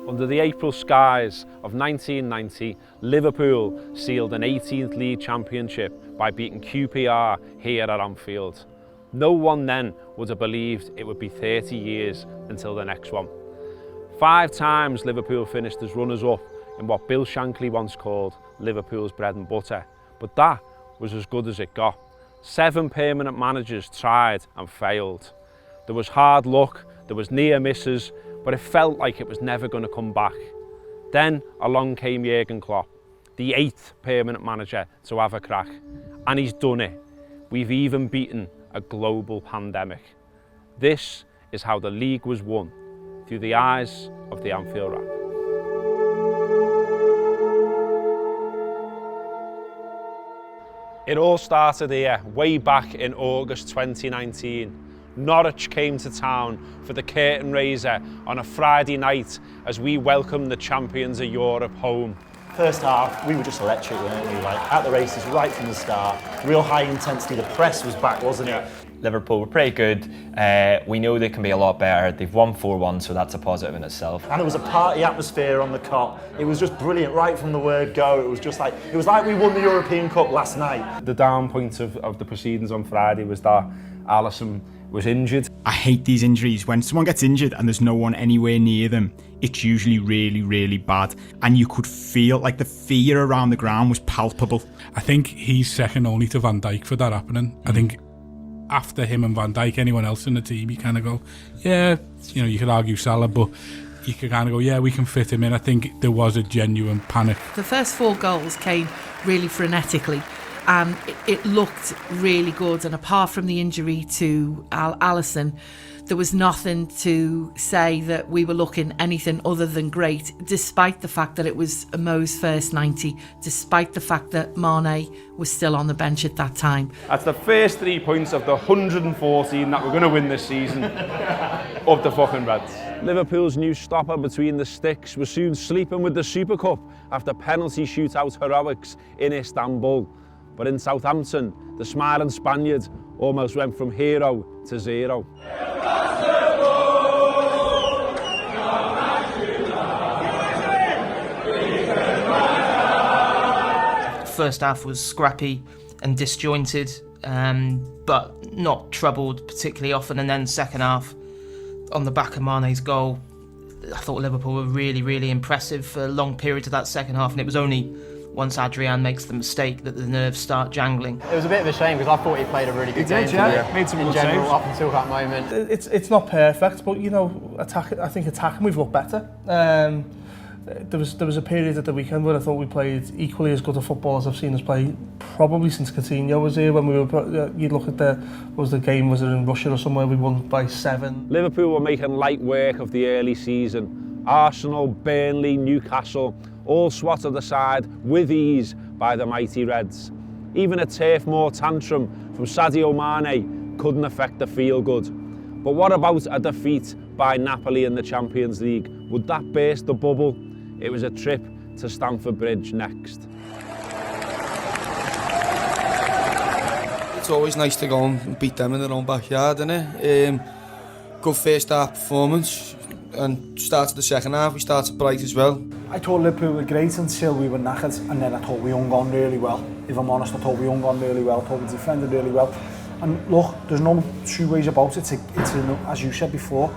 Under the April skies of 1990, Liverpool sealed an 18th league championship by beating QPR here at Anfield. No one then would have believed it would be 30 years until the next one. 5 times Liverpool finished as runners-up in what Bill Shankly once called Liverpool's bread and butter, but that was as good as it got. 7 permanent managers tried and failed. There was hard luck, there was near misses, but it felt like it was never going to come back. Then along came Jurgen Klopp, the 8th permanent manager to have a crack, and he's done it. We've even beaten a global pandemic. This is how the league was won, through the eyes of the Anfield Wrap. It all started here, way back in August 2019. Norwich came to town for the curtain raiser on a Friday night as we welcomed the champions of Europe home. First half, we were just electric, weren't we? Like, at the races right from the start. Real high intensity, the press was back, wasn't it? Liverpool were pretty good. We know they can be a lot better. They've won 4-1, so that's a positive in itself. And it was a party atmosphere on the Kop. It was just brilliant right from the word go. It was like we won the European Cup last night. The down point of the proceedings on Friday was that Alisson was injured. I hate these injuries. When someone gets injured and there's no one anywhere near them, it's usually really, really bad. And you could feel like the fear around the ground was palpable. I think he's second only to Van Dijk for that happening. I think after him and Van Dijk, anyone else in the team, you kind of go, yeah, you know, you could argue Salah, but you could kind of go, yeah, we can fit him in. I think there was a genuine panic. The first 4 goals came really frenetically. And it looked really good, and apart from the injury to Alisson, there was nothing to say that we were looking anything other than great, despite the fact that it was Mo's first 90, despite the fact that Mane was still on the bench at that time. That's the first 3 points of the 114 that we're going to win this season of the fucking Reds. Liverpool's new stopper between the sticks was soon sleeping with the Super Cup after penalty shootout heroics in Istanbul. But in Southampton, the smiling Spaniard almost went from hero to zero. First half was scrappy and disjointed, but not troubled particularly often. And then second half, on the back of Mane's goal, I thought Liverpool were really, really impressive for a long period of that second half, and it was only once Adrian makes the mistake that the nerves start jangling. It was a bit of a shame because I thought he played a really good game. Made some in good general saves. up until that moment. It's not perfect, but you know, I think attacking we've looked better. There was a period at the weekend where I thought we played equally as good a football as I've seen us play probably since Coutinho was here. When we were, you'd look at the game was it in Russia or somewhere, we won by 7. Liverpool were making light work of the early season. Arsenal, Burnley, Newcastle, all swatted aside with ease by the mighty Reds. Even a Turf Moor tantrum from Sadio Mane couldn't affect the feel-good. But what about a defeat by Napoli in the Champions League? Would that burst the bubble? It was a trip to Stamford Bridge next. It's always nice to go and beat them in their own backyard, isn't it? Good first half performance, and started the second half, we started bright as well. I thought Liverpool were great until we were knackered, and then I thought we hung on really well. If I'm honest, I thought we hung on really well, I thought we defended really well. And look, there's no 2 ways about it. It's as you said before,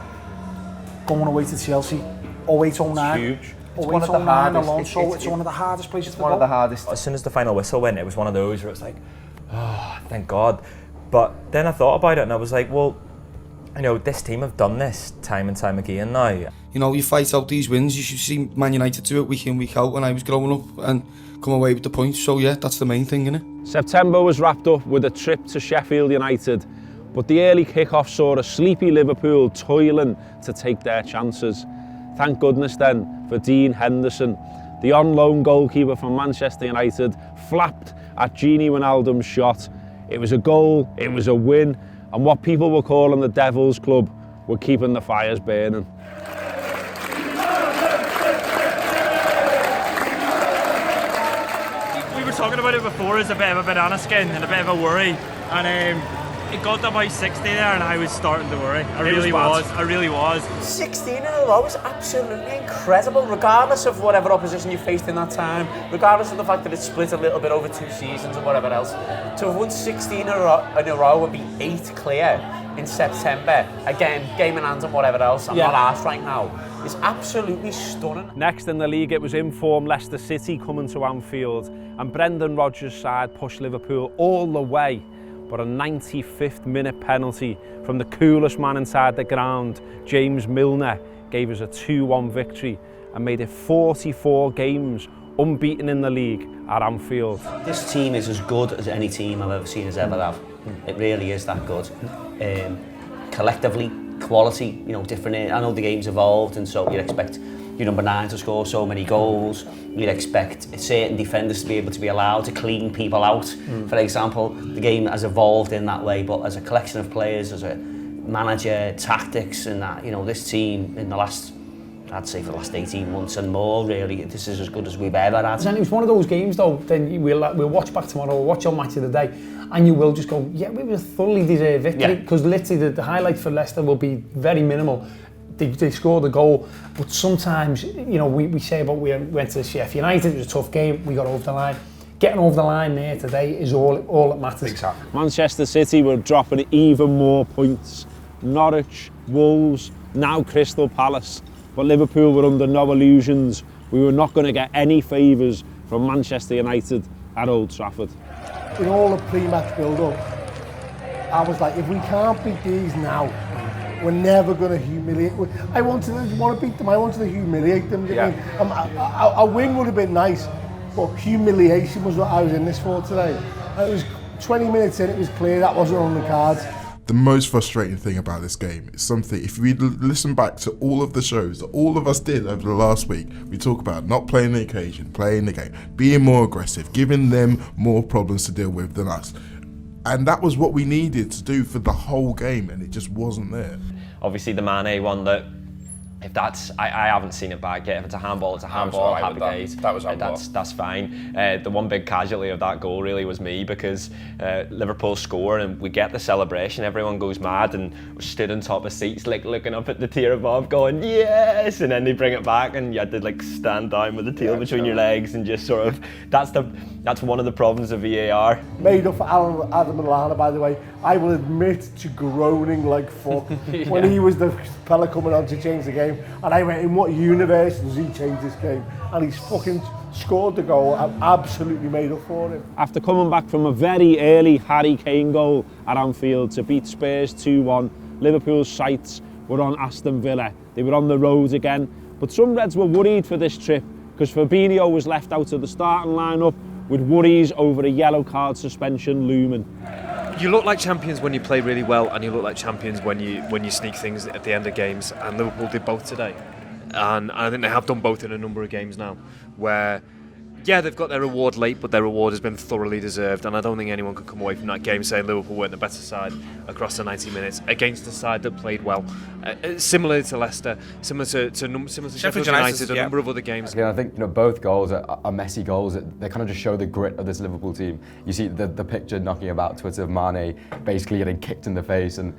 going away to Chelsea, 08-09. Huge. It's one of the hardest. Alonso, it's one of the hardest places to go. One of the hardest. As soon as the final whistle went, it was one of those where it's like, oh, thank God. But then I thought about it and I was like, well, you know, this team have done this time and time again now. You know, you fight out these wins. You should see Man United do it week in, week out when I was growing up and come away with the points. So yeah, that's the main thing, innit? September was wrapped up with a trip to Sheffield United, but the early kick-off saw a sleepy Liverpool toiling to take their chances. Thank goodness then for Dean Henderson. The on-loan goalkeeper from Manchester United flapped at Gini Wijnaldum's shot. It was a goal, it was a win, and what people were calling the Devil's Club were keeping the fires burning. We were talking about it before as a bit of a banana skin and a bit of a worry, and It got to about 60 there and I was starting to worry. I really was. 16 in a row is absolutely incredible, regardless of whatever opposition you faced in that time, regardless of the fact that it's split a little bit over 2 seasons or whatever else. To have won 16 in a row and be 8 clear in September, again, game in hand and whatever else, I'm not arsed right now, is absolutely stunning. Next in the league, it was in-form Leicester City coming to Anfield, and Brendan Rodgers' side pushed Liverpool all the way. But a 95th minute penalty from the coolest man inside the ground, James Milner, gave us a 2-1 victory and made it 44 games unbeaten in the league at Anfield. This team is as good as any team I've ever seen us ever have. It really is that good. Collectively, quality, you know, different. I know the game's evolved, and so you'd expect your number 9 to score so many goals. You'd expect certain defenders to be able to be allowed to clean people out. For example, the game has evolved in that way, but as a collection of players, as a manager, tactics, and that, you know, this team in the last, I'd say for the last 18 months and more, really, this is as good as we've ever had. And it was one of those games, though, then we'll watch back tomorrow, we'll watch on Match of the Day, and you will just go, yeah, we were thoroughly deserved victory, because literally the highlight for Leicester will be very minimal. They scored a goal, but sometimes, you know, we say about we went to Sheffield United, it was a tough game, we got over the line. Getting over the line there today is all that matters. Exactly. Manchester City were dropping even more points. Norwich, Wolves, now Crystal Palace. But Liverpool were under no illusions. We were not going to get any favours from Manchester United at Old Trafford. In all the pre-match build-up, I was like, if we can't beat these now, we're never going to humiliate. I want to beat them. I wanted to humiliate them. Yeah. A win would have been nice, but humiliation was what I was in this for today. And it was 20 minutes in, it was clear that wasn't on the cards. The most frustrating thing about this game is something, if we listen back to all of the shows that all of us did over the last week, we talk about not playing the occasion, playing the game, being more aggressive, giving them more problems to deal with than us. And that was what we needed to do for the whole game, and it just wasn't there. Obviously the Mane one, that if that's, I haven't seen it back yet. If it's a handball, it's a handball. Happy days. That was handball. That's fine. The one big casualty of that goal really was me, because Liverpool score and we get the celebration. Everyone goes mad, and we stood on top of seats, like looking up at the tier above, going yes, and then they bring it back, and you had to like stand down with the tail between your legs and just sort of. That's one of the problems of VAR. Made up for Adam and Lallana, by the way. I will admit to groaning like fuck when he was the fella coming on to change the game, and I went, in what universe does he change this game? And he's fucking scored the goal. I'm absolutely made up for him. After coming back from a very early Harry Kane goal at Anfield to beat Spurs 2-1, Liverpool's sights were on Aston Villa. They were on the road again, but some Reds were worried for this trip, because Fabinho was left out of the starting lineup with worries over a yellow card suspension looming. You look like champions when you play really well, and you look like champions when you sneak things at the end of games, and Liverpool did both today. And I think they have done both in a number of games now, where yeah, they've got their reward late, but their reward has been thoroughly deserved, and I don't think anyone can come away from that game saying Liverpool weren't the better side across the 90 minutes against a side that played well. Similar to Leicester, similar to Sheffield United, a number of other games. Again, I think both goals are messy goals. They kind of just show the grit of this Liverpool team. You see the picture knocking about Twitter of Mane basically getting kicked in the face and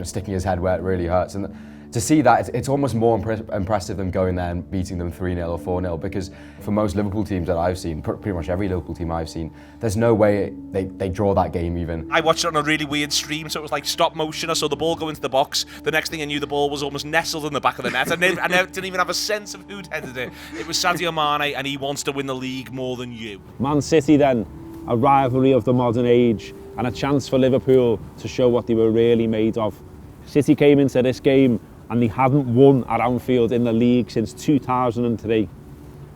sticking his head where it really hurts. And to see that, it's almost more impressive than going there and beating them 3-0 or 4-0, because for most Liverpool teams that I've seen, pretty much every Liverpool team I've seen, there's no way they draw that game even. I watched it on a really weird stream, so it was like stop motion. I saw the ball go into the box. The next thing I knew, the ball was almost nestled in the back of the net. I didn't even have a sense of who'd headed it. It was Sadio Mane, and he wants to win the league more than you. Man City then, a rivalry of the modern age, and a chance for Liverpool to show what they were really made of. City came into this game and they hadn't won at Anfield in the league since 2003.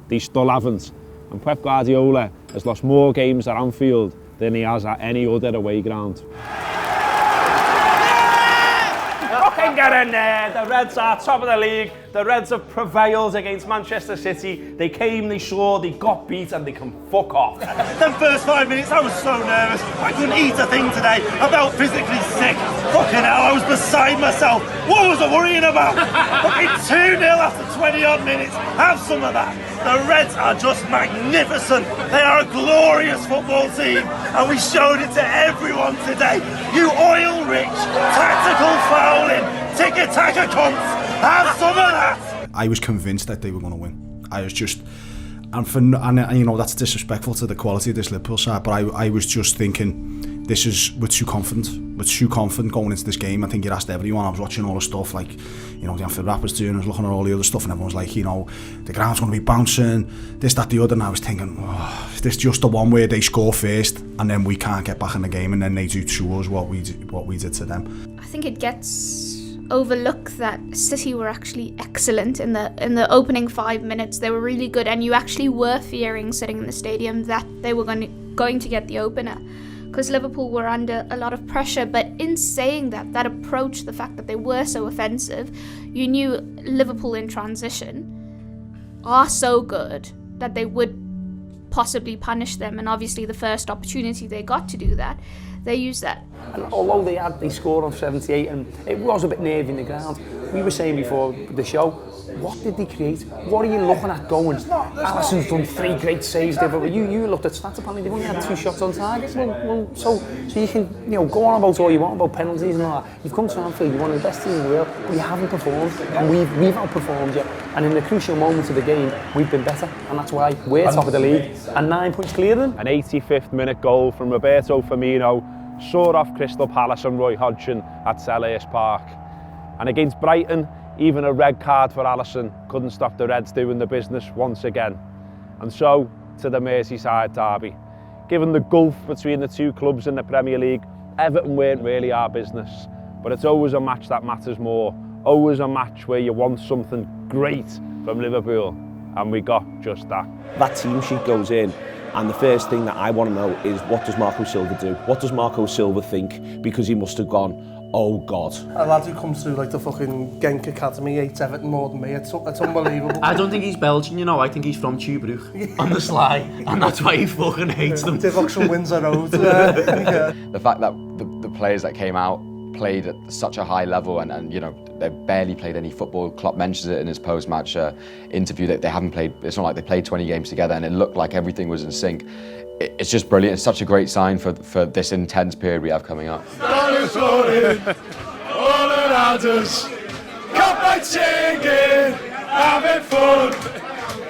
They still haven't. And Pep Guardiola has lost more games at Anfield than he has at any other away ground. Fucking get in there! The Reds are top of the league. The Reds have prevailed against Manchester City. They came, they saw, they got beat, and they can fuck off. Them first 5 minutes, I was so nervous. I couldn't eat a thing today. I felt physically sick. Fucking hell, I was beside myself. What was I worrying about? Fucking 2-0 after 20 odd minutes. Have some of that. The Reds are just magnificent. They are a glorious football team, and we showed it to everyone today. You oil-rich, tactical fouling, tiki-taka cunts. Have some of that. I was convinced that they were going to win. I was just, and you know, that's disrespectful to the quality of this Liverpool side, but I was just thinking, we're too confident. We're too confident going into this game. I think it asked everyone. I was watching all the stuff like, you know, the Anfield rappers doing, I was looking at all the other stuff, and everyone's like, you know, the ground's going to be bouncing, this, that, the other, and I was thinking, oh, is this just the one where they score first, and then we can't get back in the game, and then they do to us what we did to them. I think it gets overlooked that City were actually excellent in the opening 5 minutes. They were really good, and you actually were fearing sitting in the stadium that they were going to get the opener, because Liverpool were under a lot of pressure. But in saying that approach, the fact that they were so offensive, you knew Liverpool in transition are so good that they would possibly punish them, and obviously the first opportunity they got to do that, they used that. And although they scored on 78 and it was a bit nervy in the ground, we were saying before the show, what did they create? What are you looking at going? Alisson's done 3 great saves there, but you looked at stats, apparently they've only had 2 shots on target. Well, so you can, you know, go on about all you want about penalties and all that. You've come to Anfield, you're one of the best teams in the world, but you haven't performed, and we've outperformed you. And in the crucial moments of the game, we've been better, and that's why we're top of the league and 9 points clear of them. An 85th minute goal from Roberto Firmino saw off Crystal Palace and Roy Hodgson at Selhurst Park. And against Brighton, even a red card for Alisson couldn't stop the Reds doing the business once again. And so to the Merseyside derby. Given the gulf between the two clubs in the Premier League, Everton weren't really our business. But it's always a match that matters more. Always a match where you want something great from Liverpool. And we got just that. That team sheet goes in, and the first thing that I want to know is, what does Marco Silva do? What does Marco Silva think? Because he must have gone, oh God. A lad who comes through like the fucking Genk Academy hates Everton more than me. It's unbelievable. I don't think he's Belgian, you know. I think he's from Tubruk on the sly, and that's why he fucking hates them. Divox from Windsor Road. Yeah. The fact that the players that came out played at such a high level, and you know, they barely played any football. Klopp mentions it in his post-match interview that they haven't played, it's not like they played 20 games together, and it looked like everything was in sync. It's just brilliant. It's such a great sign for this intense period we have coming up. All around us, cup night singing, having fun.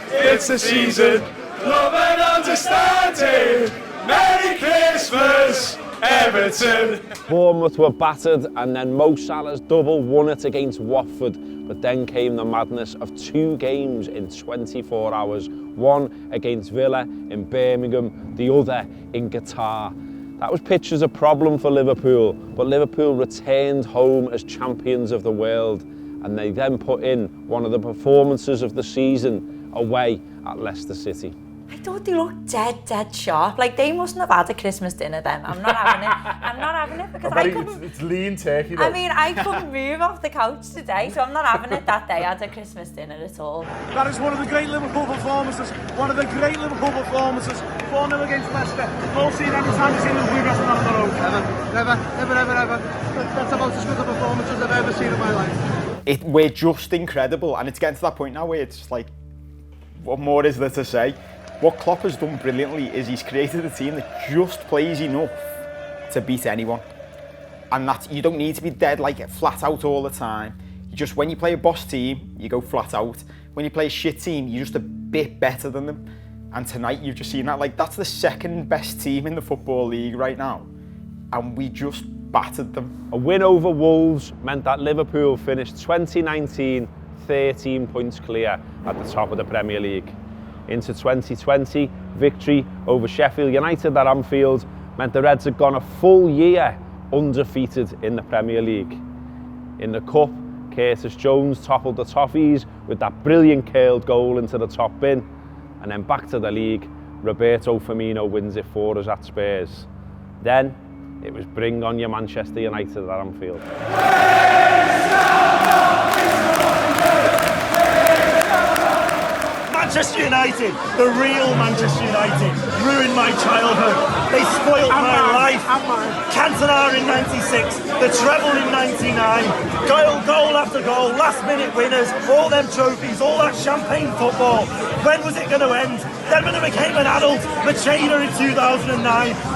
It's the season, love and understanding. Merry Christmas, Everton. Bournemouth were battered, and then Mo Salah's double won it against Watford. But then came the madness of 2 games in 24 hours. One against Villa in Birmingham, the other in Qatar. That was pitched as a problem for Liverpool, but Liverpool returned home as champions of the world, and they then put in one of the performances of the season away at Leicester City. I thought they looked dead sharp. Like, they mustn't have had a Christmas dinner then. I'm not having it. I'm not having it because I couldn't... It's lean turkey though. I mean, I couldn't move off the couch today, so I'm not having it that day. I had a Christmas dinner at all. That is one of the great Liverpool performances. One of the great Liverpool performances. 4-0 against Leicester. All seen any time you've seen Liverpool wrestling on the road. Never. That's about as good a performance as I've ever seen in my life. We're just incredible, and it's getting to that point now where it's like, what more is there to say? What Klopp has done brilliantly is he's created a team that just plays enough to beat anyone. And that you don't need to be dead like flat out all the time. You just, when you play a boss team, you go flat out. When you play a shit team, you're just a bit better than them. And tonight you've just seen that. Like, that's the second best team in the Football League right now. And we just battered them. A win over Wolves meant that Liverpool finished 2019 13 points clear at the top of the Premier League. Into 2020, victory over Sheffield United at Anfield meant the Reds had gone a full year undefeated in the Premier League. In the Cup, Curtis Jones toppled the Toffees with that brilliant curled goal into the top bin. And then back to the league, Roberto Firmino wins it for us at Spurs. Then it was bring on your Manchester United at Anfield. Manchester United, the real Manchester United, ruined my childhood. They spoilt my life. Cantona in 96, the treble in 99, goal after goal, last minute winners, all them trophies, all that champagne football. When was it going to end? Then when I became an adult, Macheda in 2009,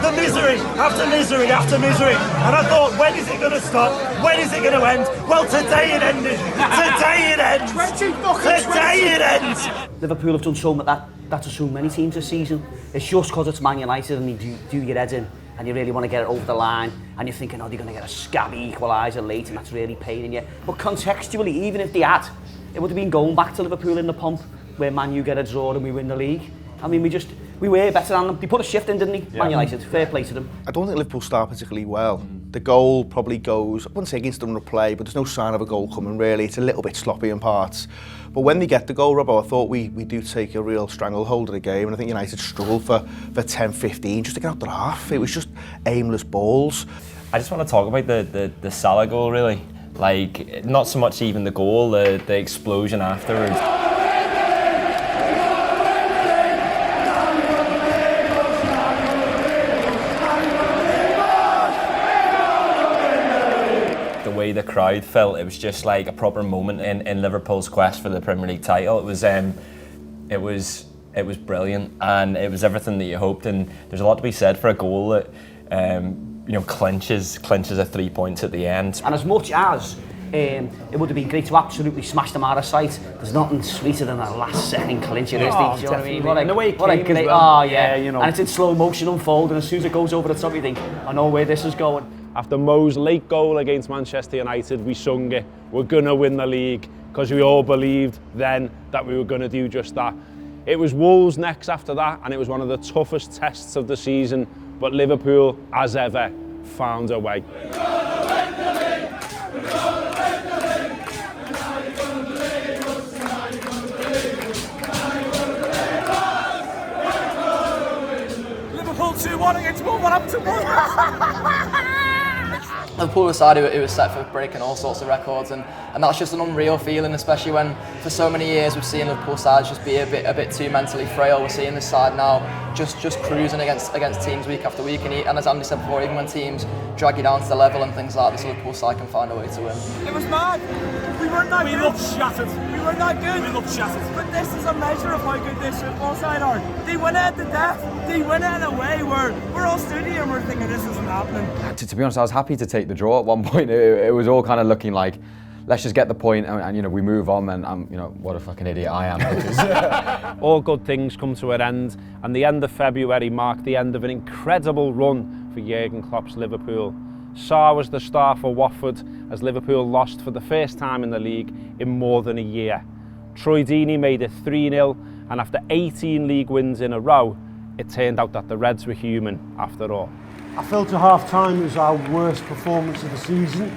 the misery after misery after misery. And I thought, when is it going to stop? When is it going to end? Well, today it ended. Today it ends. Today it ends. Liverpool have done so much that to so many teams this season. It's just because it's Man United and you do your head in and you really want to get it over the line and you're thinking, oh, they're going to get a scabby equaliser late and that's really paining you. But contextually, even if they had, it would have been going back to Liverpool in the pump where Man U get a draw and we win the league. I mean, we were better than them. They put a shift in, didn't they? Yeah. Man United, fair play to them. I don't think Liverpool start particularly well. The goal probably goes, I wouldn't say against the run of play, but there's no sign of a goal coming really. It's a little bit sloppy in parts. But when they get the goal, Robbo, I thought we do take a real stranglehold of the game, and I think United struggled for 10-15 just to get out the half. It was just aimless balls. I just want to talk about the Salah goal really. Like, not so much even the goal, the explosion afterwards. The crowd felt, it was just like a proper moment in Liverpool's quest for the Premier League title. It was brilliant and it was everything that you hoped, and there's a lot to be said for a goal that clinches a 3 points at the end. And as much as it would have been great to absolutely smash them out of sight, there's nothing sweeter than a last second clincher, is there? Do you know what I mean? And the way it what a came great, as well. oh yeah, you know. And it's in slow motion unfolding. As soon as it goes over the top, you think, I know where this is going. After Mo's late goal against Manchester United, we sung it. We're going to win the league, because we all believed then that we were going to do just that. It was Wolves next after that, and it was one of the toughest tests of the season, but Liverpool, as ever, found a way. Liverpool 2-1 against Wolverhampton. Liverpool decided it was set for breaking all sorts of records, and that's just an unreal feeling, especially when for so many years we've seen Liverpool sides just be a bit too mentally frail. We're seeing this side now just cruising against teams week after week, and as Andy said before, even when teams drag you down to the level and things like this, Liverpool side can find a way to win. It was mad. We weren't that good. We looked shattered. We weren't that good. We looked shattered. But this is a measure of how good this football side are. They win it at the death. They win it in a way where we're all stood here and we're thinking this isn't happening. To be honest, I was happy to take the draw at one point. It was all kind of looking like, let's just get the point and we move on, and what a fucking idiot I am. All good things come to an end, and the end of February marked the end of an incredible run for Jurgen Klopp's Liverpool. Sarr was the star for Watford as Liverpool lost for the first time in the league in more than a year. Troy Deeney made it 3-0, and after 18 league wins in a row, it turned out that the Reds were human after all. I felt at half-time it was our worst performance of the season.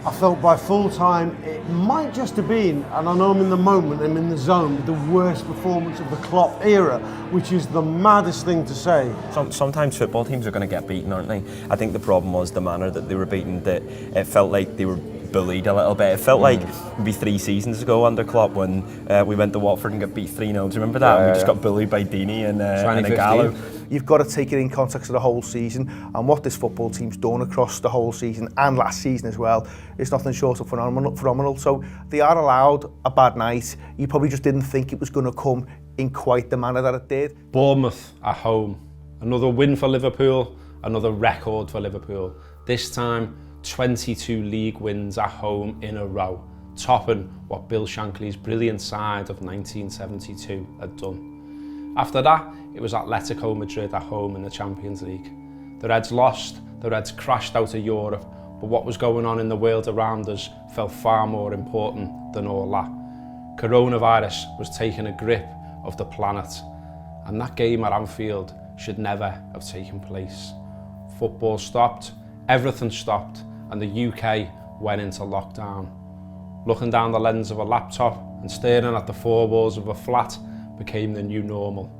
I felt by full-time it might just have been, and I know I'm in the moment, I'm in the zone, but the worst performance of the Klopp era, which is the maddest thing to say. Sometimes football teams are going to get beaten, aren't they? I think the problem was the manner that they were beaten, that it felt like they were bullied a little bit. It felt like maybe 3 seasons ago under Klopp when we went to Watford and got beat 3-0. Do you remember that? Yeah, we just got bullied by Deeney and Gallo. You've got to take it in context of the whole season, and what this football team's done across the whole season and last season as well is nothing short of phenomenal. So they are allowed a bad night. You probably just didn't think it was going to come in quite the manner that it did. Bournemouth at home. Another win for Liverpool, another record for Liverpool. This time, 22 league wins at home in a row, topping what Bill Shankly's brilliant side of 1972 had done. After that, it was Atletico Madrid at home in the Champions League. The Reds lost, the Reds crashed out of Europe, but what was going on in the world around us felt far more important than all that. Coronavirus was taking a grip of the planet, and that game at Anfield should never have taken place. Football stopped, everything stopped, and the UK went into lockdown. Looking down the lens of a laptop and staring at the 4 walls of a flat became the new normal.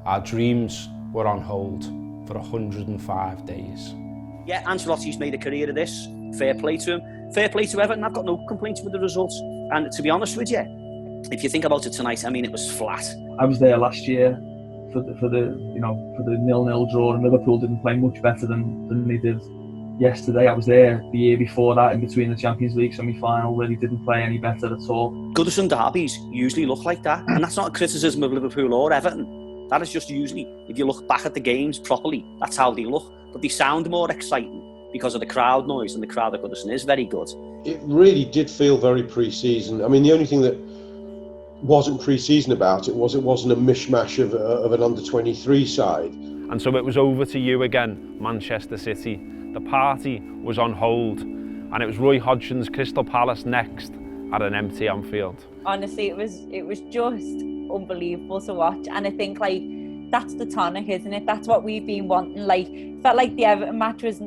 Our dreams were on hold for 105 days. Yeah, Ancelotti's made a career of this. Fair play to him. Fair play to Everton. I've got no complaints with the results. And to be honest with you, if you think about it tonight, I mean, it was flat. I was there last year for the 0-0 draw, and Liverpool didn't play much better than they did yesterday. I was there the year before that, in between the Champions League semi-final, where they didn't play any better at all. Goodison derbies usually look like that, and that's not a criticism of Liverpool or Everton. That is just usually, if you look back at the games properly, that's how they look. But they sound more exciting because of the crowd noise, and the crowd at Goodison is very good. It really did feel very pre-season. I mean, the only thing that wasn't pre-season about it wasn't a mishmash of an under-23 side. And so it was over to you again, Manchester City. The party was on hold, and it was Roy Hodgson's Crystal Palace next at an empty Anfield. Honestly, it was just unbelievable to watch, and I think like that's the tonic, isn't it? That's what we've been wanting. Like, felt like the Everton match was a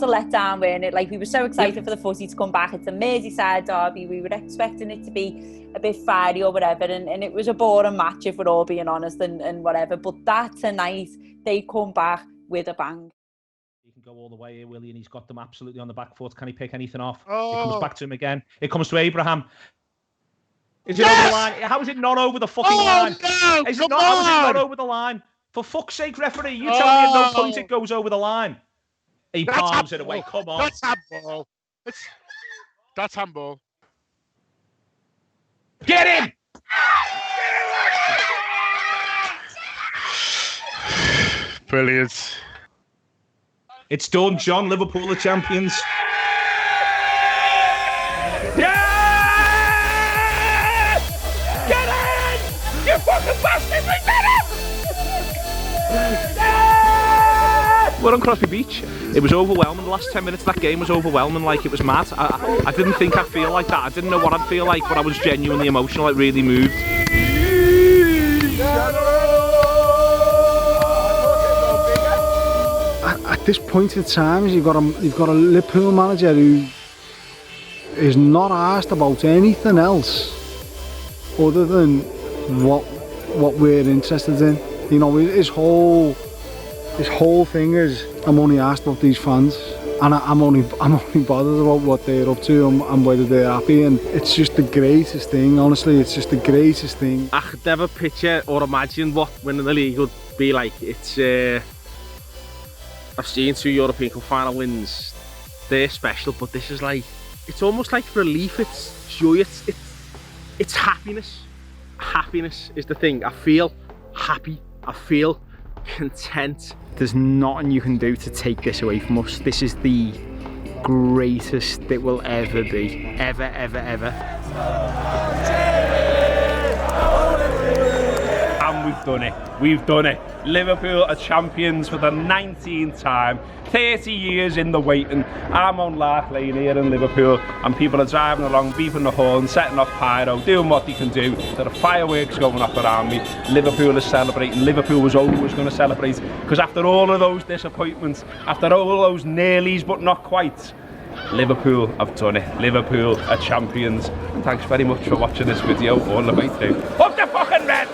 letdown, weren't it? Like, we were so excited for the footy to come back. It's a Merseyside derby. We were expecting it to be a bit fiery or whatever, and it was a boring match, if we're all being honest, and whatever. But that tonight, they come back with a bang. He can go all the way here, Willie, and he's got them absolutely on the back foot. Can he pick anything off? Oh. It comes back to him again. It comes to Abraham. Is it over the line? How is it not over the fucking line? No, how is it not over the line? For fuck's sake, referee, you tell me at no point it goes over the line. He palms it away. Come on. That's handball. That's handball. Get in! Brilliant. It's done, John. Liverpool are champions. You fucking bastard! We did it! We're on Crosby Beach. It was overwhelming. The last 10 minutes of that game was overwhelming. Like, it was mad. I didn't think I'd feel like that. I didn't know what I'd feel like, but I was genuinely emotional. It really moved. At this point in time, you've got a Liverpool manager who is not asked about anything else other than what we're interested in. You know, his whole thing is, I'm only asked about these fans, and I'm only bothered about what they're up to and whether they're happy, and it's just the greatest thing. Honestly, it's just the greatest thing. I could never picture or imagine what winning the league would be like. It's I've seen 2 European Cup final wins. They're special, but this is like, it's almost like relief. It's joy. It's happiness. Happiness is the thing. I feel happy. I feel content. There's nothing you can do to take this away from us. This is the greatest it will ever be. Ever, ever, ever. And we've done it. We've done it. Liverpool are champions for the 19th time. 30 years in the waiting. I'm on Lark Lane here in Liverpool, and people are driving along, beeping the horn, setting off pyro, doing what they can do. There are fireworks going off around me. Liverpool is celebrating. Liverpool was always going to celebrate, because after all of those disappointments, after all those nearlies but not quite, Liverpool have done it. Liverpool are champions. And thanks very much for watching this video all the way through. Up the fucking Reds!